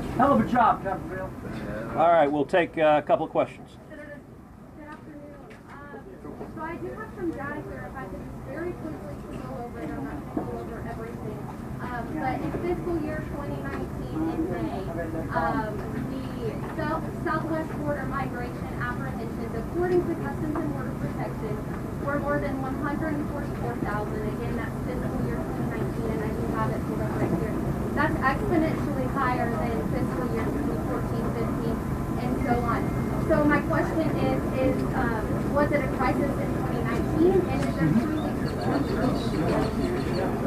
Hell of a job, Copperfield. All right, we'll take a couple of questions. Good afternoon. So I do have some data here. If I could just very quickly go over it, I'm not going to go over everything. But in fiscal year 2019 in May, the Southwest border migration apprehensions, according to Customs and Border Protection, were more than 144,000. Again, that's fiscal year 2019, and I do have it pulled up right here. That's exponentially higher than fiscal year 2014, 15, and so on. So my question is was it a crisis in 2019, and is there truly?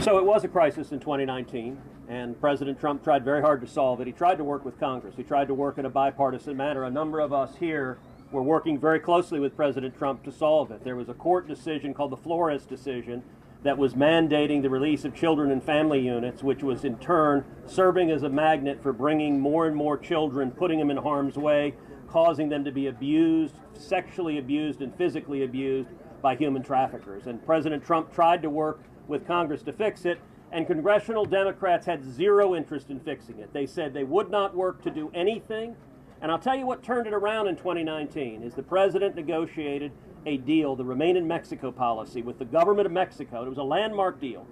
So it was a crisis in 2019, and President Trump tried very hard to solve it. He tried to work with Congress. He tried to work in a bipartisan manner. A number of us here were working very closely with President Trump to solve it. There was a court decision called the Flores decision that was mandating the release of children and family units, which was in turn serving as a magnet for bringing more and more children, putting them in harm's way, causing them to be abused, sexually abused and physically abused by human traffickers. And President Trump tried to work with Congress to fix it, and congressional Democrats had zero interest in fixing it. They said they would not work to do anything. And I'll tell you what turned it around in 2019 is the president negotiated a deal, the Remain in Mexico policy, with the government of Mexico. It was a landmark deal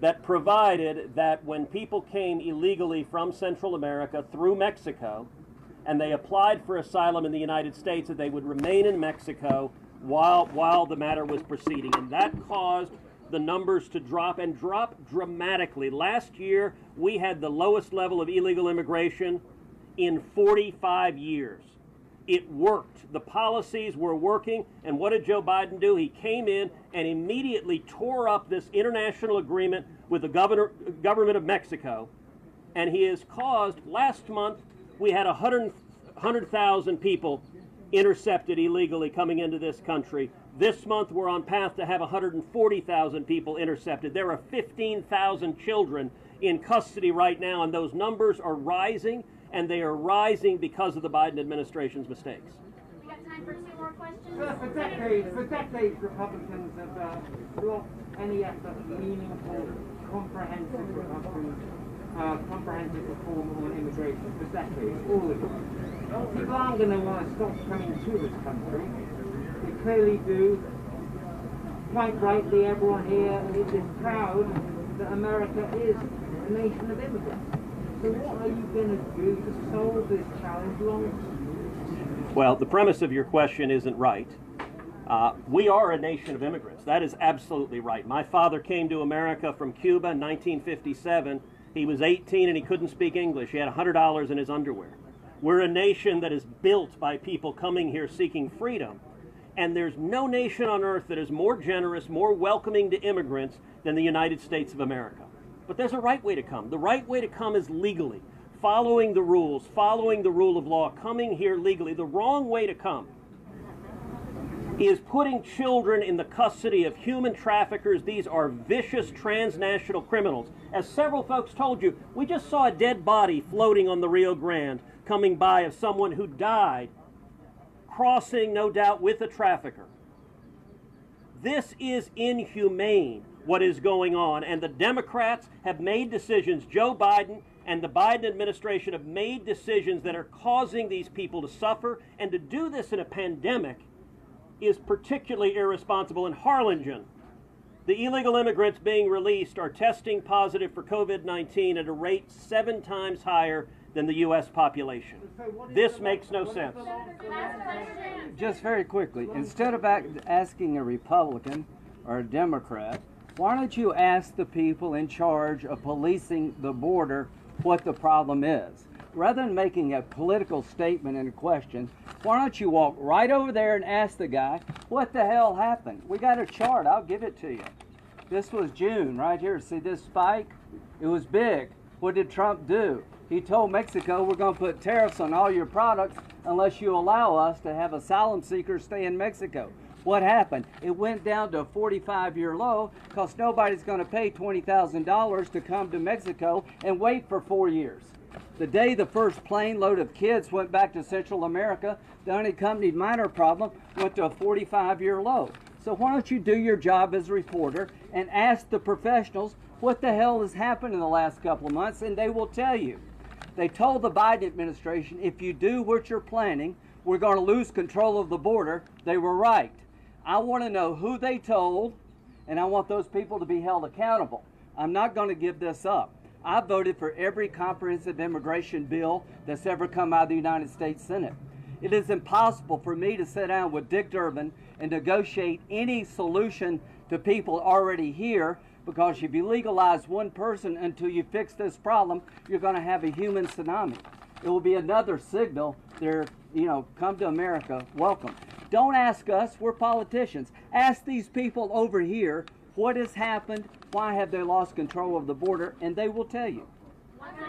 that provided that when people came illegally from Central America through Mexico and they applied for asylum in the United States, that they would remain in Mexico while the matter was proceeding. And that caused the numbers to drop, and drop dramatically. Last year, we had the lowest level of illegal immigration in 45 years. It worked. The policies were working, and what did Joe Biden do? He came in and immediately tore up this international agreement with the government of Mexico, and he has caused, last month, we had 100,000 people intercepted illegally coming into this country. This month, we're on path to have 140,000 people intercepted. There are 15,000 children in custody right now, and those numbers are rising, and they are rising because of the Biden administration's mistakes. We got time for 2 more questions. For decades, Republicans have blocked any effort of meaningful, comprehensive reform on immigration. For decades, all of them. People aren't going to want to stop coming to this country. They clearly do. Quite rightly, everyone here is proud that America is a nation of immigrants. So what are you going to do to solve this challenge long term? Well, the premise of your question isn't right. We are a nation of immigrants. That is absolutely right. My father came to America from Cuba in 1957. He was 18 and he couldn't speak English. He had $100 in his underwear. We're a nation that is built by people coming here seeking freedom. And there's no nation on earth that is more generous, more welcoming to immigrants than the United States of America. But there's a right way to come. The right way to come is legally, following the rules, following the rule of law, coming here legally. The wrong way to come is putting children in the custody of human traffickers. These are vicious transnational criminals. As several folks told you, we just saw a dead body floating on the Rio Grande coming by of someone who died, crossing, no doubt, with a trafficker. This is inhumane, what is going on, and the Democrats have made decisions. Joe Biden and the Biden administration have made decisions that are causing these people to suffer, and to do this in a pandemic is particularly irresponsible. In Harlingen, the illegal immigrants being released are testing positive for COVID-19 at a rate 7 times higher than the U.S. population. This makes no sense. Just very quickly, instead of asking a Republican or a Democrat, why don't you ask the people in charge of policing the border what the problem is? Rather than making a political statement and a question, why don't you walk right over there and ask the guy, what the hell happened? We got a chart, I'll give it to you. This was June, right here. See this spike? It was big. What did Trump do? He told Mexico, we're going to put tariffs on all your products unless you allow us to have asylum seekers stay in Mexico. What happened? It went down to a 45-year low because nobody's going to pay $20,000 to come to Mexico and wait for 4 years. The day the first plane load of kids went back to Central America, the unaccompanied minor problem went to a 45-year low. So why don't you do your job as a reporter and ask the professionals what the hell has happened in the last couple of months, and they will tell you. They told the Biden administration, if you do what you're planning, we're going to lose control of the border. They were right. I want to know who they told, and I want those people to be held accountable. I'm not going to give this up. I voted for every comprehensive immigration bill that's ever come out of the United States Senate. It is impossible for me to sit down with Dick Durbin and negotiate any solution to people already here, because if you legalize one person until you fix this problem, you're going to have a human tsunami. It will be another signal there, come to America, welcome. Don't ask us, we're politicians. Ask these people over here what has happened, why have they lost control of the border, and they will tell you. Senator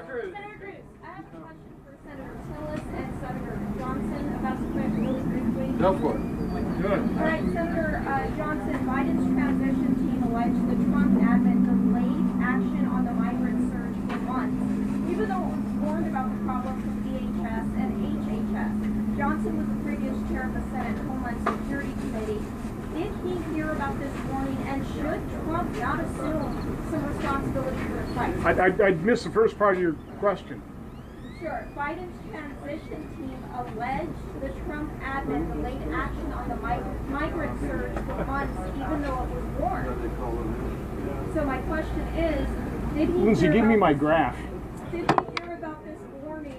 Cruz. I have a question for Senator Tillis and Senator Johnson about something really briefly. Go for it. Good. All right, Senator Johnson, Biden's transition team alleged the Trump admin delayed action on the migrant surge for months, even though it was warned about the problem from DHS and HHS. Johnson was the previous chair of the Senate Homeland Security Committee. Did he hear about this warning, and should Trump not assume some responsibility for the crisis? I missed the first part of your question. Sure. Biden's transition team alleged the Trump admin delayed action on the migrant surge for months, even though it was warned. So my question is, did he Lindsay, hear give me about my this- graph. Did he hear about this warning,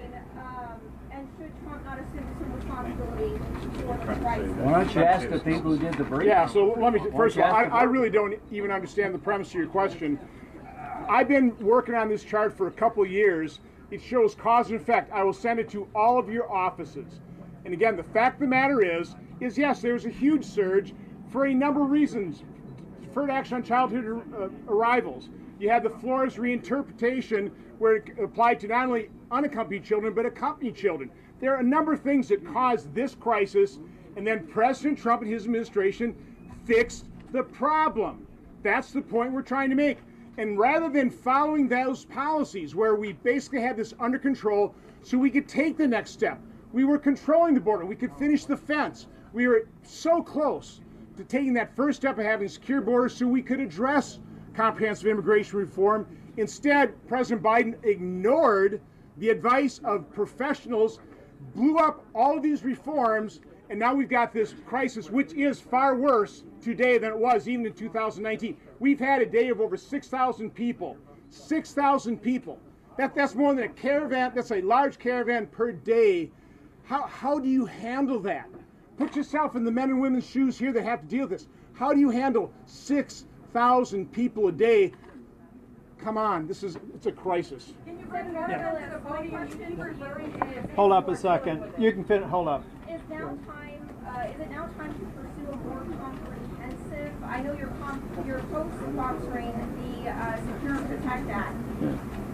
and should Trump not assume some responsibility for the crisis? Why don't you ask the people who did the briefing? Yeah, so let me, first of all, I really don't even understand the premise of your question. I've been working on this chart for a couple years. It shows cause and effect. I will send it to all of your offices. And again, the fact of the matter is yes, there's a huge surge for a number of reasons. Deferred action on childhood arrivals. You had the Flores reinterpretation where it applied to not only unaccompanied children, but accompanied children. There are a number of things that caused this crisis, and then President Trump and his administration fixed the problem. That's the point we're trying to make. And rather than following those policies where we basically had this under control so we could take the next step, we were controlling the border, we could finish the fence. We were so close to taking that first step of having secure borders so we could address comprehensive immigration reform. Instead, President Biden ignored the advice of professionals, blew up all of these reforms, and now we've got this crisis, which is far worse today than it was even in 2019. We've had a day of over 6,000 people. 6,000 people. That's more than a caravan. That's a large caravan per day. How do you handle that? Put yourself in the men and women's shoes here that have to deal with this. How do you handle 6,000 people a day? Come on, it's a crisis. Can you bring more to the question for hearing? Hold up a second. You can finish. Hold up. Is it now time to pursue a more comprehensive? I know you're co-sponsoring the Secure and Protect Act.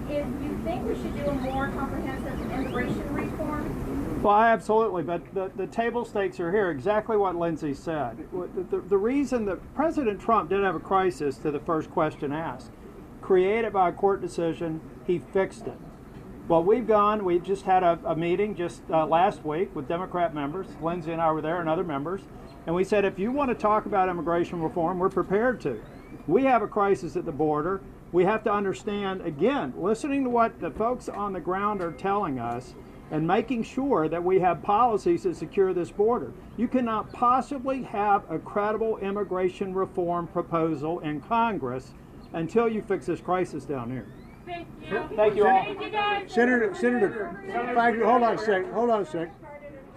If you think we should do a more comprehensive immigration reform? Well, absolutely. But the table stakes are here. Exactly what Lindsay said. The reason that President Trump did have a crisis, to the first question asked, created by a court decision, he fixed it. Well, we've just had a meeting just last week with Democrat members. Lindsay and I were there and other members. And we said, if you want to talk about immigration reform, we're prepared to. We have a crisis at the border. We have to understand, again, listening to what the folks on the ground are telling us and making sure that we have policies that secure this border. You cannot possibly have a credible immigration reform proposal in Congress until you fix this crisis down here. Thank you. Thank you all. Thank you guys. Senator, thank you. Hold on a sec.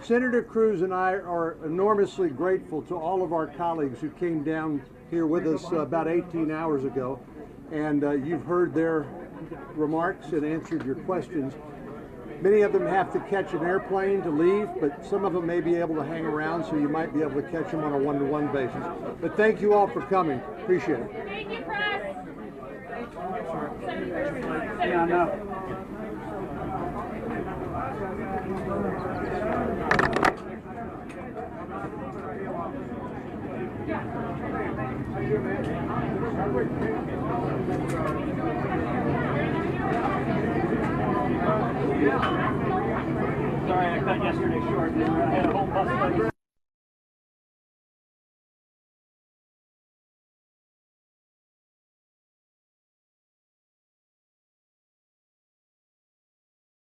Senator Cruz and I are enormously grateful to all of our colleagues who came down here with us about 18 hours ago, and you've heard their remarks and answered your questions. Many of them have to catch an airplane to leave, but some of them may be able to hang around, so you might be able to catch them on a one-to-one basis. But thank you all for coming. Appreciate it. Thank you, press. Yeah, I know. Yeah.